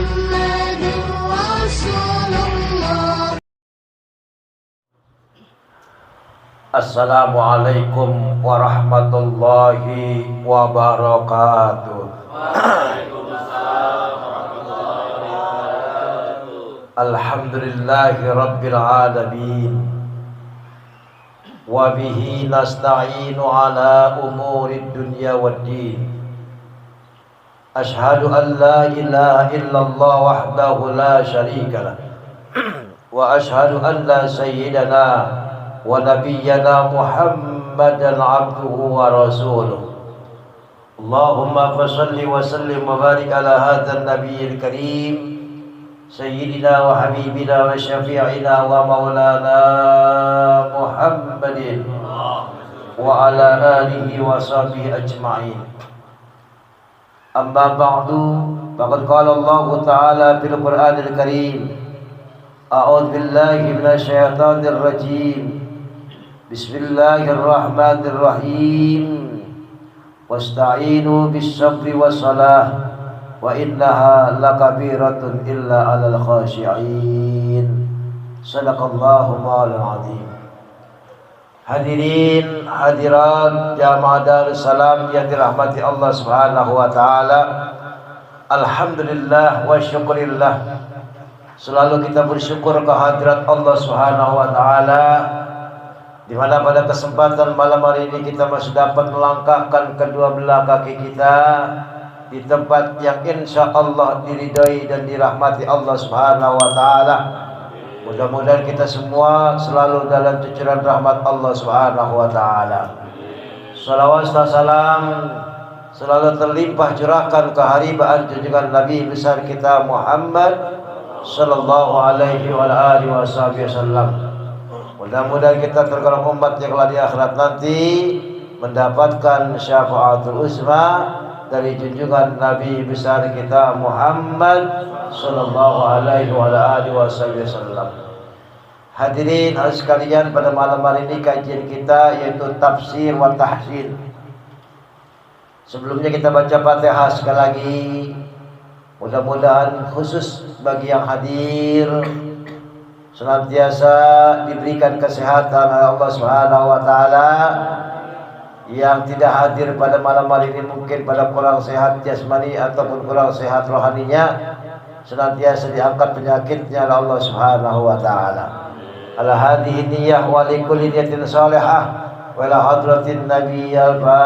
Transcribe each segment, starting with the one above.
محمد رسول الله. Assalamualaikum warahmatullahi wabarakatuh. Alhamdulillahi rabbil alamin. Wa bihi nasta'inu ala umurid dunya waddin. Ashhadu an la ilaha illallah wahdahu la syarika lah. Wa ashhadu anna sayyidana wa nabiyyana Muhammadan abduhu wa rasuluh. Allahumma fasalli wa sallim wa barik ala hadzal nabiyil karim sayyidina wa habibina wa syafi'ina wa maulana Muhammadin wa ala alihi wa sahbihi ajma'in. Amma ba'du, faqad qala Allah ta'ala fil Qur'anil Karim, a'udzu billahi minasy syaithanir rajim. Bismillahirrahmanirrahim. Wasta'inu bis-sabri was-salah wa innaha lakabiratun illa 'alal khashi'in. Shadaqallahu ma'al azim. Hadirin hadirat jamaah Darussalam yang dirahmati Allah Subhanahu wa taala. Alhamdulillah wa syukurillah. Selalu kita bersyukur kehadirat Allah Subhanahu wa taala, di mana pada kesempatan malam hari ini kita masih dapat melangkahkan kedua belah kaki kita di tempat yang insya Allah diridhai dan dirahmati Allah Subhanahu wa taala. Mudah-mudahan kita semua selalu dalam cucuran rahmat Allah Subhanahu wa taala. Salawat dan salam selalu terlimpah curahkan keharibaan junjungan Nabi besar kita Muhammad sallallahu alaihi wa alihi wasallam. Mudah-mudahan kita tergolong umat yang kelak di akhirat nanti mendapatkan syafaatul uzma dari junjungan Nabi besar kita Muhammad sallallahu alaihi wa alihi wasallam. Hadirin sekalian, pada malam hari ini kajian kita yaitu tafsir wa tahsin. Sebelumnya kita baca Fatihah sekali lagi. Mudah-mudahan khusus bagi yang hadir senantiasa diberikan kesehatan oleh Allah Subhanahu wa taala. Yang tidak hadir pada malam hari ini mungkin pada kurang sehat jasmani ataupun kurang sehat rohaninya, senantiasa diangkat penyakitnya oleh Allah Subhanahu wa taala. Ala hadhihi niyyah wa li kulli niyatin salihah wa ila hadratin nabiy al-fatihah.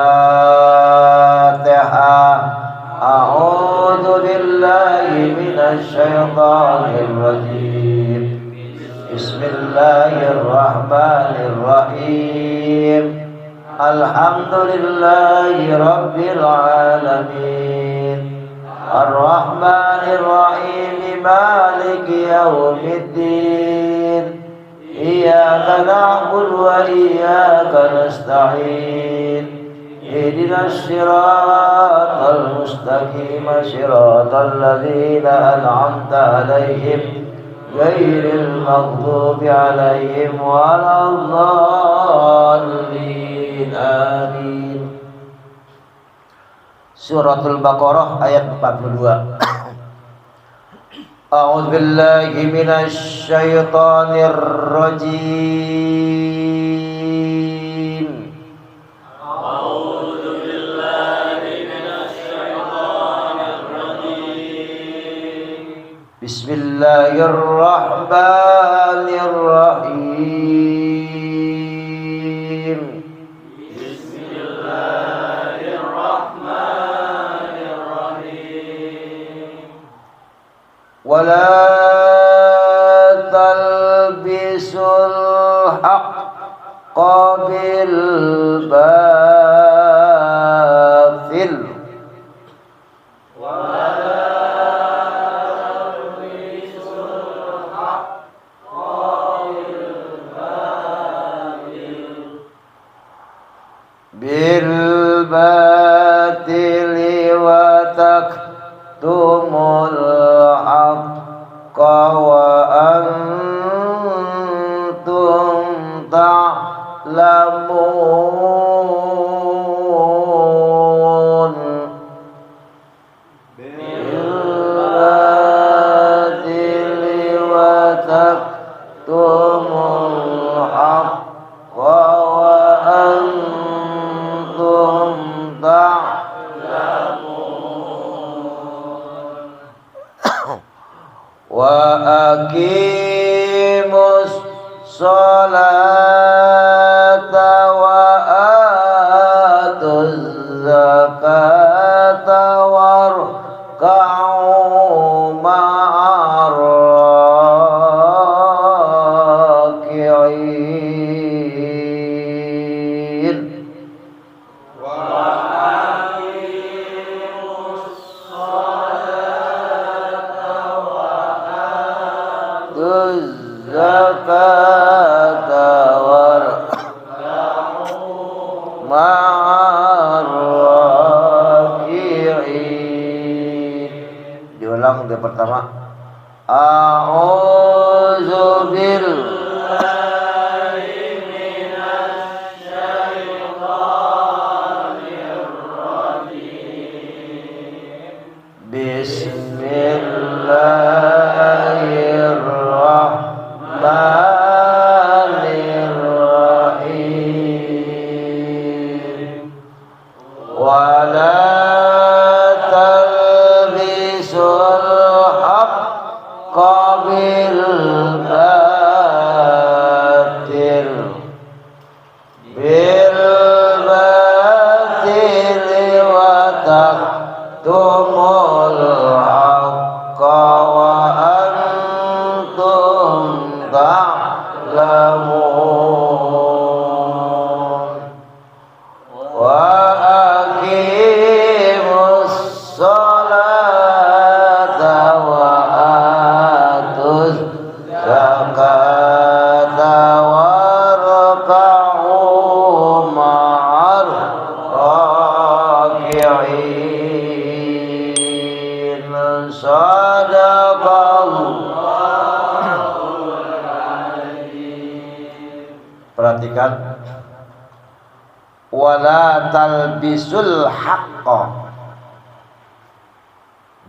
A'udzu billahi minasy syaithanir rajim. Bismillahirrahmanirrahim. Alhamdulillahi rabbil alamin. Ar-Rahmanir-Rahim. Maliki yaumiddin. Iyyaka na'budu wa iyyaka nasta'in. Ihdinas siratal mustaqim, siratal ladzina an'amta 'alaihim ghairil maghdubi 'alaihim waladdallin. Amin. Suratul Baqarah ayat 42. A'udzu billahi minasy syaithanir rajim. A'udzu billahi minasy syaithanir rajim. Bismillahirrahmanirrahim. Wala talbisul haqqa bil batil. Bil batili wa taktumul haqq aqimus sholata wa atuz zakata warka'u ma'ar raki'in. Zakata warka'u ma'ar raki'in. Diulang yang pertama. A'udzu billahi minasy syaithanir rajim. Bismillahirrahmanirrahim. Wala talbisul haqqa bil batil wa taktumul haqqa wa antum ta'lamun. Wa aqimus sholata wa atuz zakata warka'u ma'ar raki'in. Sadaqallahul azim. Perhatikan. Wala talbisul haqqa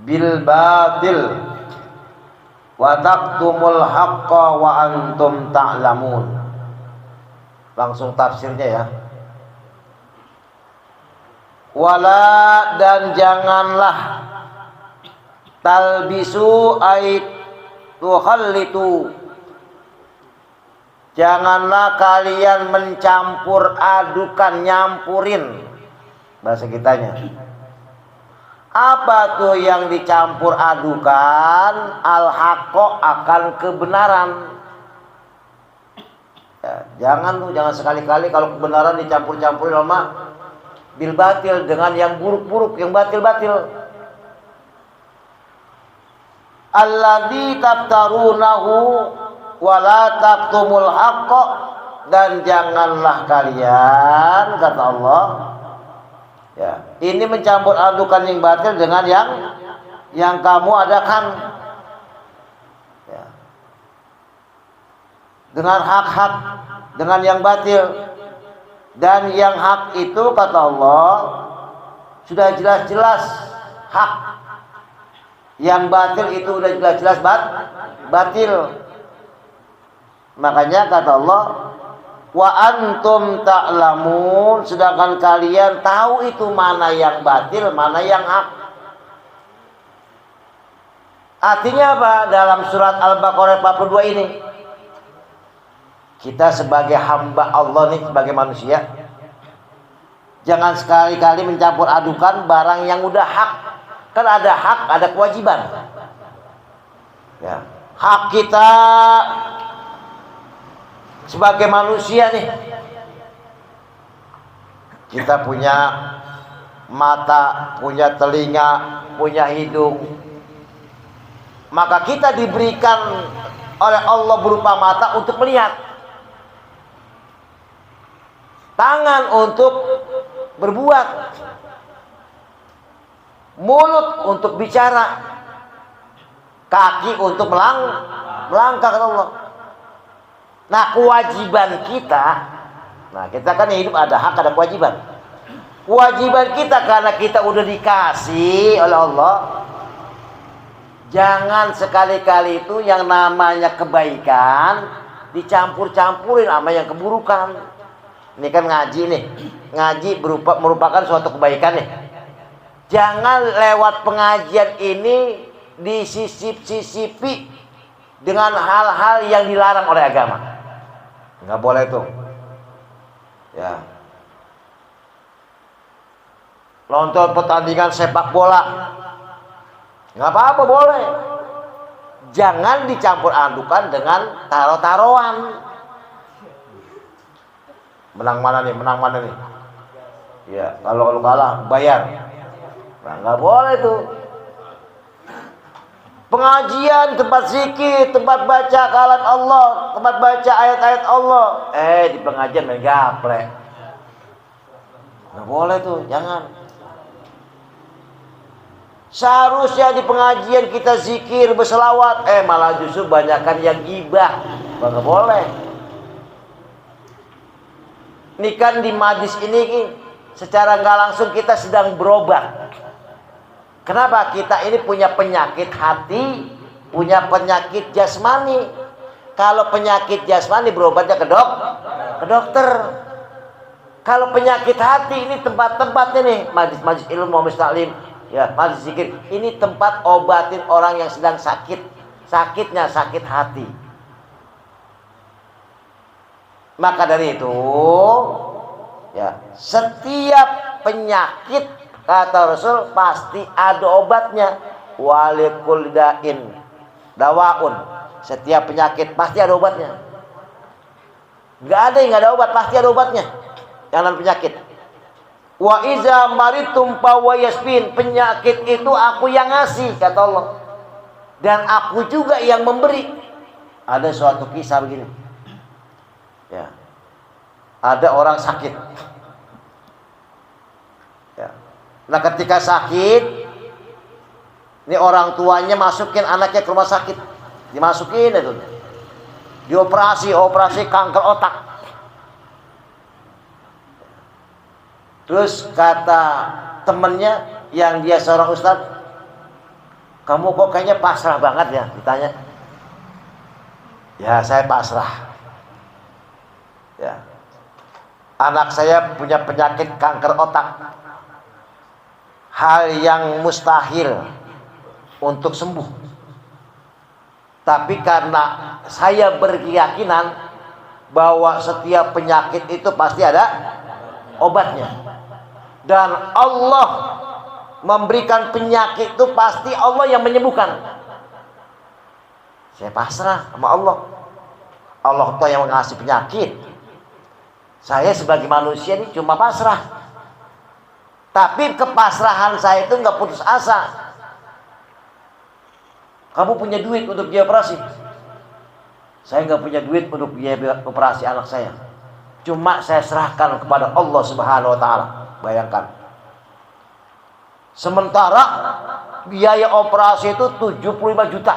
bil batil wa taktumul haqqa wa antum ta'lamun. Langsung tafsirnya ya. Wala, dan janganlah, talbisu ay tukhallitu, janganlah kalian mencampur adukan, nyampurin bahasa kitanya. Apa tuh yang dicampur adukan? Al-haqqo, akan kebenaran. Ya, jangan sekali-kali kalau kebenaran dicampur-campurin sama bil batil, dengan yang buruk-buruk, yang batil-batil. Alladzi taftarunahu wala taktumul haqqa, dan janganlah kalian, kata Allah, ya, ini mencampur adukan yang batil dengan yang kamu adakan, ya, dengan hak-hak, dengan yang batil. Dan yang hak itu, kata Allah, sudah jelas-jelas hak. Yang batil itu sudah jelas-jelas batil. Makanya kata Allah, wa antum ta'lamun, sedangkan kalian tahu itu mana yang batil, mana yang hak. Artinya apa? Dalam surat Al-Baqarah 42 ini, kita sebagai hamba Allah nih, sebagai manusia, jangan sekali-kali mencampur adukan barang yang udah hak. Kan ada hak, ada kewajiban. Ya, hak kita sebagai manusia nih, kita punya mata, punya telinga, punya hidung. Maka kita diberikan oleh Allah berupa mata untuk melihat, tangan untuk berbuat, mulut untuk bicara, kaki untuk melangkah, kata Allah. Nah, kewajiban kita, kita kan hidup ada hak, ada kewajiban. Kewajiban kita karena kita udah dikasih oleh Allah, jangan sekali-kali itu yang namanya kebaikan dicampur-campurin sama yang keburukan. Ini kan ngaji nih, ngaji merupakan suatu kebaikan nih. Jangan lewat pengajian ini disisip-sisipi dengan hal-hal yang dilarang oleh agama. Nggak boleh tuh. Ya. Nonton pertandingan sepak bola, nggak apa-apa, boleh. Jangan dicampur adukan dengan taro-taroan. Menang mana nih? Menang mana nih? Ya, kalau kalah bayar. Nah, nggak boleh tuh. Pengajian, tempat zikir, tempat baca kalam Allah, tempat baca ayat-ayat Allah. Di pengajian main gaplek. Nggak boleh tuh, jangan. Seharusnya di pengajian kita zikir, berselawat. Malah justru banyakkan yang gibah. Nggak boleh. Ini kan di majlis ini secara nggak langsung kita sedang berobat. Kenapa? Kita ini punya penyakit hati, punya penyakit jasmani. Kalau penyakit jasmani berobatnya ke dokter. Kalau penyakit hati ini tempat-tempatnya nih, majlis ilmu, majlis taklim, ya, majlis zikir. Ini tempat obatin orang yang sedang sakit. Sakitnya sakit hati. Maka dari itu, ya, setiap penyakit kata Rasul pasti ada obatnya. Walikul da'in dawaun. Setiap penyakit pasti ada obatnya. Nggak ada yang nggak ada obat, pasti ada obatnya. Jangan penyakit. Wa iza maritum pawayasbin. Penyakit itu aku yang ngasih, kata Allah. Dan aku juga yang memberi. Ada suatu kisah begini. Ya. Ada orang sakit. Ya. Nah, ketika sakit, ini orang tuanya masukin anaknya ke rumah sakit. Dimasukin itu. Operasi kanker otak. Terus kata temennya yang dia seorang ustadz, kamu kok kayaknya pasrah banget ya? Ditanya. Ya, saya pasrah. Ya. Anak saya punya penyakit kanker otak. Hal yang mustahil untuk sembuh. Tapi karena saya berkeyakinan bahwa setiap penyakit itu pasti ada obatnya. Dan Allah memberikan penyakit itu pasti Allah yang menyembuhkan. Saya pasrah sama Allah. Allah itu yang mengasih penyakit. Saya sebagai manusia ini cuma pasrah. Tapi kepasrahan saya itu nggak putus asa. Kamu punya duit untuk biaya operasi? Saya nggak punya duit untuk biaya operasi anak saya. Cuma saya serahkan kepada Allah Subhanahu Wa Taala. Bayangkan. Sementara biaya operasi itu 75 juta.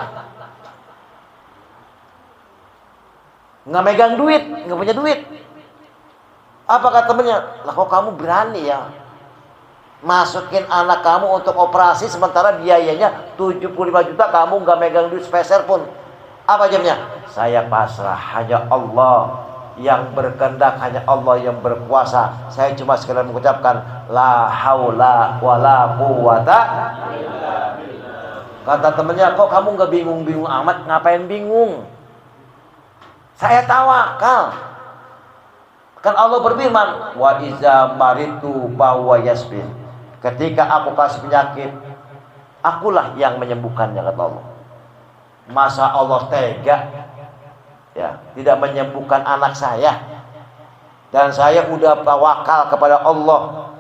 Nggak megang duit, nggak punya duit. Apa kata temennya? Lah kok kamu berani ya masukin anak kamu untuk operasi sementara biayanya 75 juta, kamu nggak megang duit sepeser pun. Apa jamnya? Saya pasrah, hanya Allah yang berkehendak, hanya Allah yang berkuasa. Saya cuma sekedar mengucapkan la haula wala quwata. Kata temennya, kok kamu nggak bingung-bingung amat? Ngapain bingung? Saya tawakal. Kan Allah berfirman, wa iza maritu bahwa yasbin. Ketika aku kasih penyakit, akulah yang menyembuhkannya, kata Allah. Masa Allah tega ya tidak menyembuhkan anak saya? Dan saya udah tawakal kepada Allah.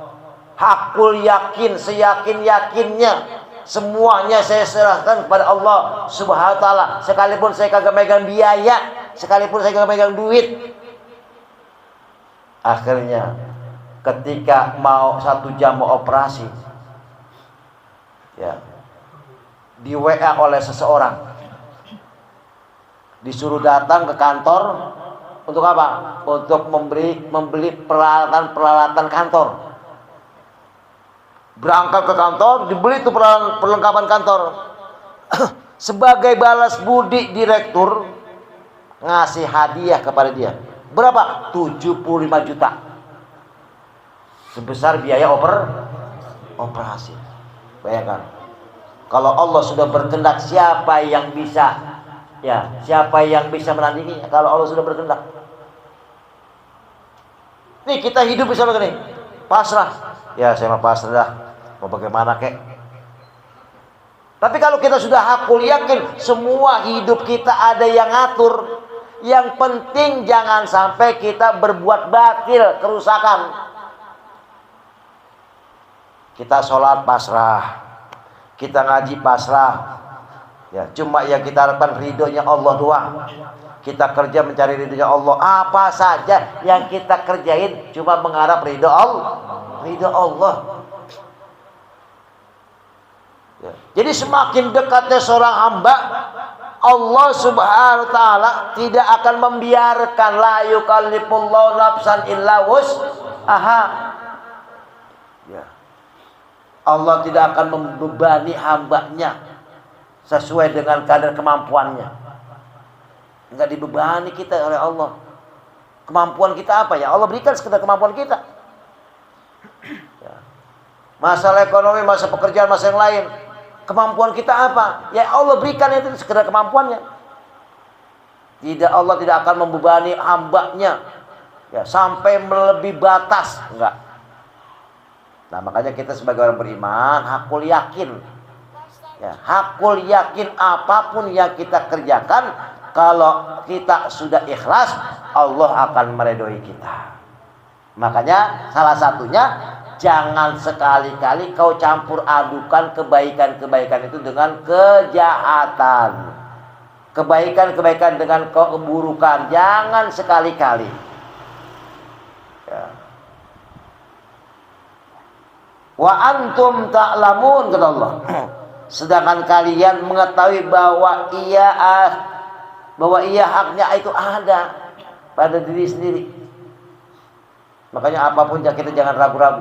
Hakul yakin, seyakin-yakinnya semuanya saya serahkan kepada Allah Subhanahu Wa Taala. Sekalipun saya kagak megang biaya, sekalipun saya kagak megang duit. Akhirnya ketika mau 1 jam mau operasi, ya, di WA oleh seseorang, disuruh datang ke kantor untuk apa? Untuk membeli peralatan kantor. Berangkat ke kantor, dibeli itu perlengkapan kantor. Sebagai balas budi direktur ngasih hadiah kepada dia. Berapa? 75 juta. Sebesar biaya operasi. Bayangkan. Kalau Allah sudah berkehendak, siapa yang bisa Ya, siapa yang bisa menandinginya kalau Allah sudah berkehendak? Nih kita hidup bisa begini, pasrah. Ya saya mah pasrah dah, mau bagaimana kek. Tapi kalau kita sudah hakul yakin semua hidup kita ada yang ngatur. Yang penting jangan sampai kita berbuat batil, kerusakan. Kita sholat pasrah, kita ngaji pasrah. Ya, cuma yang kita harapkan ridhonya Allah doang. Kita kerja mencari ridhonya Allah. Apa saja yang kita kerjain cuma mengharap ridho Allah. Ridho Allah. Ya. Jadi semakin dekatnya seorang hamba, Allah subhanahu wa ta'ala tidak akan membiarkan la yukallifullahu nafsan illa wus'aha. Ya. Allah tidak akan membebani hambanya sesuai dengan kadar kemampuannya. Enggak dibebani kita oleh Allah. Kemampuan kita apa ya? Allah berikan sekedar kemampuan kita. Ya. Masalah ekonomi, masalah pekerjaan, masalah yang lain. Kemampuan kita apa? Ya Allah berikan itu sekedar kemampuannya. Tidak, Allah tidak akan membebani hambanya ya sampai melebihi batas. Enggak. Nah makanya kita sebagai orang beriman hakul yakin. Ya, hakul yakin apapun yang kita kerjakan, kalau kita sudah ikhlas, Allah akan meridhoi kita. Makanya salah satunya jangan sekali-kali kau campur adukan kebaikan-kebaikan itu dengan kejahatan. Kebaikan-kebaikan dengan keburukan, jangan sekali-kali. Ya. Wa antum ta'lamun kata Allah. Sedangkan kalian mengetahui bahwa ia haknya itu ada pada diri sendiri. Makanya apapun kita jangan ragu-ragu.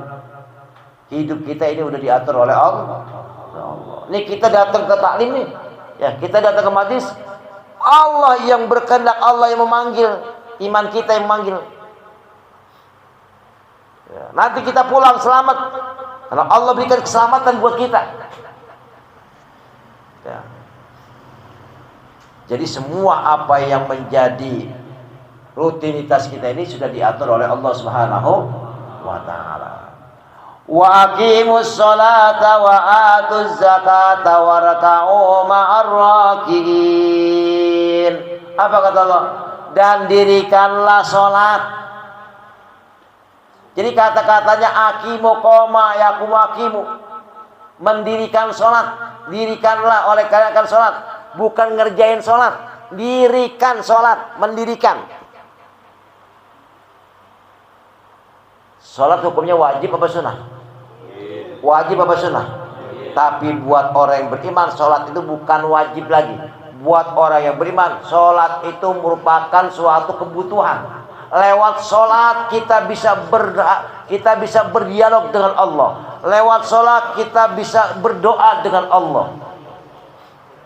Hidup kita ini udah diatur oleh Allah. Ini kita datang ke taklim nih, ya kita datang ke majlis. Allah yang berkehendak, Allah yang memanggil, iman kita yang memanggil. Ya, nanti kita pulang selamat, karena Allah berikan keselamatan buat kita. Ya. Jadi semua apa yang menjadi rutinitas kita ini sudah diatur oleh Allah Subhanahu wa ta'ala. Wa aqimus sholata wa atuz zakata warka'u ma'ar rakiin. Apa kata Allah? Dan dirikanlah sholat. Jadi kata-katanya aqimu qoma yaqumu aqimu. Mendirikan sholat. Dirikanlah oleh kalian akan sholat, bukan ngerjain sholat. Dirikan sholat, mendirikan. Sholat hukumnya wajib apa sunnah? Wajib apa sunnah? Tapi buat orang yang beriman, sholat itu bukan wajib lagi. Buat orang yang beriman, sholat itu merupakan suatu kebutuhan. Lewat sholat kita bisa berdialog dengan Allah. Lewat sholat kita bisa berdoa dengan Allah.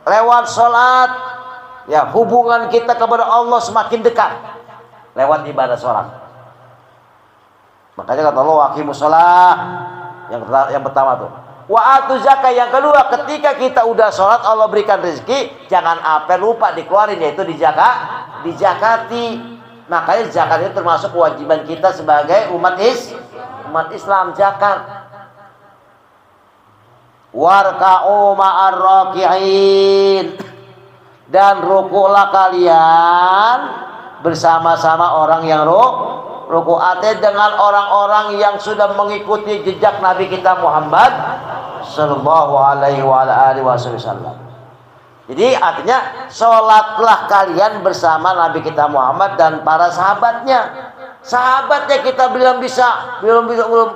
Lewat sholat ya hubungan kita kepada Allah semakin dekat. Lewat ibadah sholat. Makanya kata Allah waqimus sholat. Yang pertama tuh. Wa atu zakat. Yang kedua, ketika kita udah sholat Allah berikan rezeki, jangan apa lupa dikeluarin, yaitu dijakati. Makanya zakat itu termasuk kewajiban kita sebagai umat Islam, zakat. Warka'u ma'ar raki'in. Dan rukulah kalian bersama-sama orang yang ruku. Artinya dengan orang-orang yang sudah mengikuti jejak Nabi kita Muhammad sallallahu alaihi wasallam. Jadi artinya sholatlah kalian bersama Nabi kita Muhammad dan para sahabatnya. Sahabatnya kita belum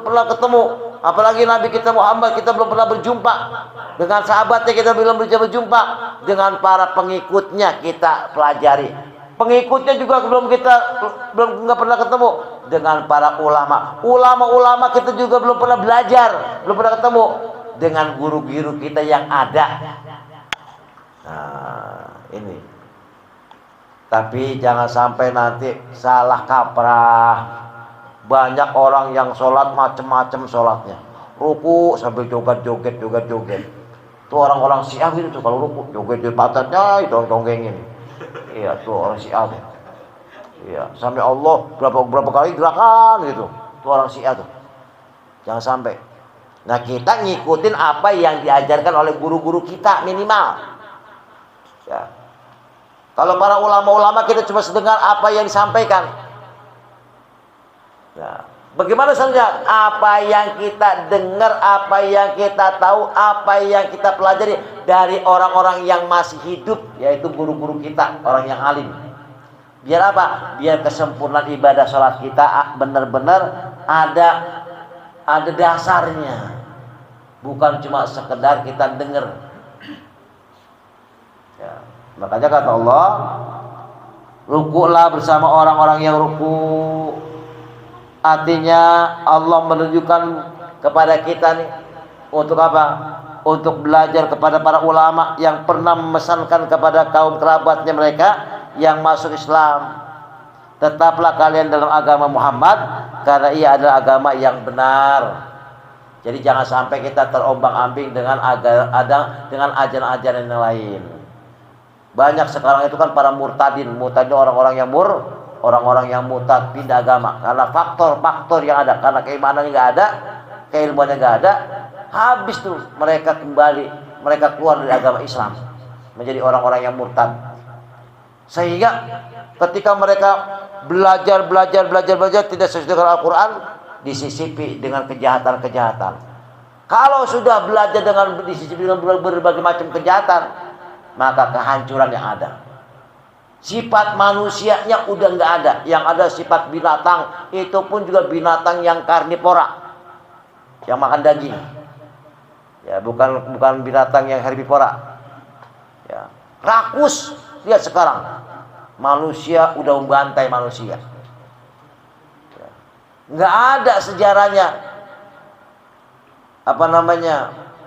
pernah ketemu. Apalagi Nabi kita Muhammad kita belum pernah berjumpa. Dengan sahabatnya kita belum berjumpa. Dengan para pengikutnya kita pelajari. Pengikutnya juga belum pernah ketemu. Dengan para ulama. Ulama kita juga belum pernah belajar, belum pernah ketemu. Dengan guru-guru kita yang ada. Nah, ini. Tapi jangan sampai nanti salah kaprah. Banyak orang yang sholat macam-macam sholatnya. Ruku sambil joget-joget. Itu orang-orang Syiah itu kalau ruku joget di pantatnya dongeng-dongengin. Iya, tuh orang Syiah tuh. Iya, sampai Allah berapa kali gerakan gitu. Tuh orang Syiah tuh. Jangan sampai. Nah, kita ngikutin apa yang diajarkan oleh guru-guru kita minimal. Ya. Kalau para ulama-ulama kita cuma sedengar apa yang disampaikan. Ya. Bagaimana saja apa yang kita dengar, apa yang kita tahu, apa yang kita pelajari dari orang-orang yang masih hidup, yaitu guru-guru kita, orang yang alim. Biar apa? Biar kesempurnaan ibadah sholat kita benar-benar ada dasarnya. Bukan cuma sekedar kita dengar. Ya. Makanya kata Allah, rukulah bersama orang-orang yang ruku. Artinya Allah menunjukkan kepada kita nih untuk apa? Untuk belajar kepada para ulama yang pernah memesankan kepada kaum kerabatnya mereka yang masuk Islam. Tetaplah kalian dalam agama Muhammad karena ia adalah agama yang benar. Jadi jangan sampai kita terombang-ambing dengan ajaran-ajaran yang lain. Banyak sekarang itu kan para murtadin orang-orang yang murtad pindah agama karena faktor-faktor yang ada, karena keimanannya nggak ada, keilmuannya nggak ada, habis tuh mereka keluar dari agama Islam menjadi orang-orang yang murtad. Sehingga ketika mereka belajar tidak sesuai dengan Al-Quran, disisipi dengan kejahatan-kejahatan. Kalau sudah belajar disisipi dengan berbagai macam kejahatan, maka kehancuran yang ada. Sifat manusianya udah nggak ada, yang ada sifat binatang, itu pun juga binatang yang karnivora, yang makan daging. Ya, bukan binatang yang herbivora. Ya, rakus. Lihat sekarang, manusia udah membantai manusia. Ya. Nggak ada sejarahnya.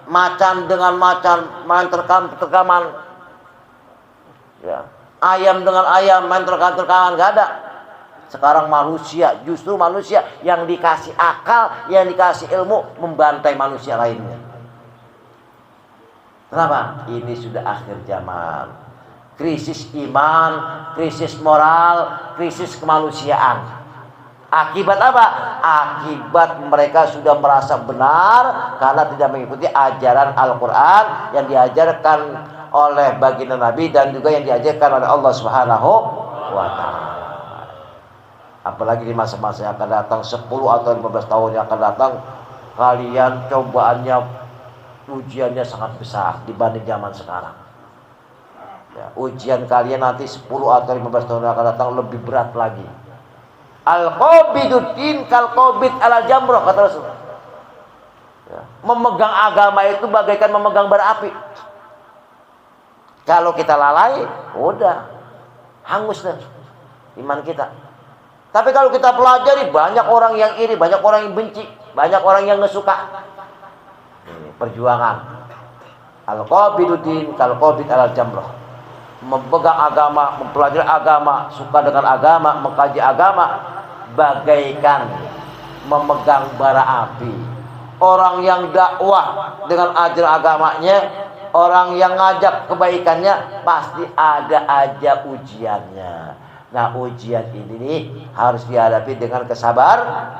Macan dengan macan main terkaman. Ya. Ayam dengan ayam main terkaman, nggak ada. Sekarang justru manusia yang dikasih akal, yang dikasih ilmu, membantai manusia lainnya. Kenapa? Ini sudah akhir zaman. Krisis iman, krisis moral, krisis kemanusiaan. Akibat apa? Akibat mereka sudah merasa benar karena tidak mengikuti ajaran Al-Quran yang diajarkan oleh baginda Nabi dan juga yang diajarkan oleh Allah Subhanahu wa Ta'ala. Apalagi di masa-masa yang akan datang, 10 atau 15 tahun yang akan datang, kalian cobaannya, ujiannya sangat besar dibanding zaman sekarang. Ya, ujian kalian nanti 10 atau 15 tahun yang akan datang lebih berat lagi. Al-qabiduddin kal-qabid ala jamrah, kata Rasul. Ya, memegang agama itu bagaikan memegang bara api. Kalau kita lalai, udah hangus deh iman kita. Tapi kalau kita pelajari, banyak orang yang iri, banyak orang yang benci, banyak orang yang nggak suka. Ini perjuangan. Al-qabiduddin kal-qabid ala jamrah. Memegang agama, mempelajari agama, suka dengan agama, mengkaji agama, bagaikan memegang bara api. Orang yang dakwah dengan ajaran agamanya, orang yang ngajak kebaikannya, pasti ada aja ujiannya. Nah, ujian ini nih harus dihadapi dengan kesabaran.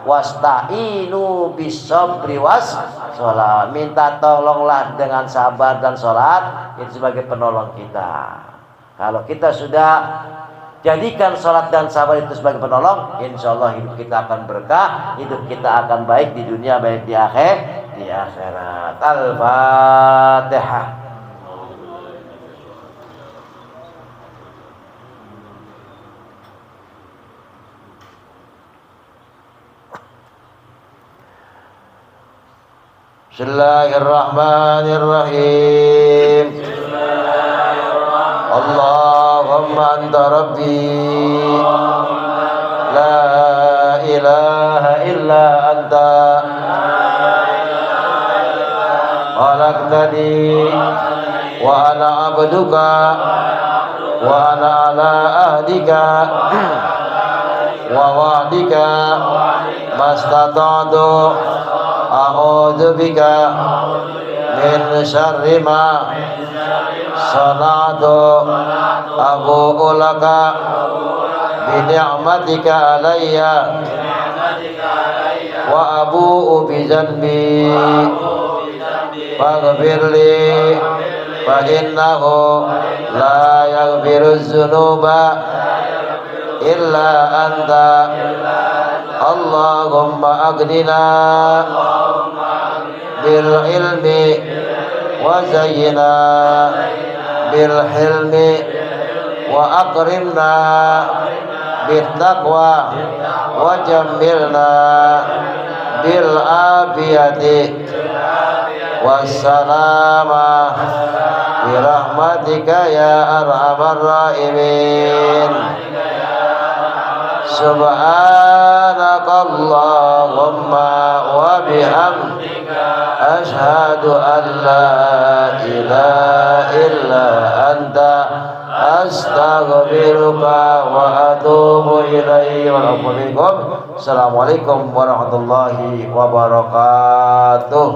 Wasta'inu bis-sabri was-shalah. Minta tolonglah dengan sabar dan sholat, itu sebagai penolong kita. Kalau kita sudah jadikan sholat dan sabar itu sebagai penolong, insya Allah hidup kita akan berkah, hidup kita akan baik di dunia, baik di akhirat. Al-Fatihah. Bismillahirrahmanirrahim. Allahumma anta rabbi la ilaha illa anta khalaqtani wa ana abduka wa ana ala ahdika wa wa'dika mastata'tu a'udzu bika min syarri ma sana'tu abu'u laka bi ni'matika alayya wa abu'u bi dzanbi faghfirli fa innahu la yaghfiru dzunuba illa anta. Allahumma aghnina bil ilmi wa zayyina bil hilmi wa akrimna bit taqwa wa jammilna bil afiyati wassalama bi rahmatika ya arhamar rahimin. Subhanakallahumma wa bihamdika ashhadu an la ilaha illa anta astaghfiruka wa atubu ilaihi. Assalamualaikum warahmatullahi wabarakatuh.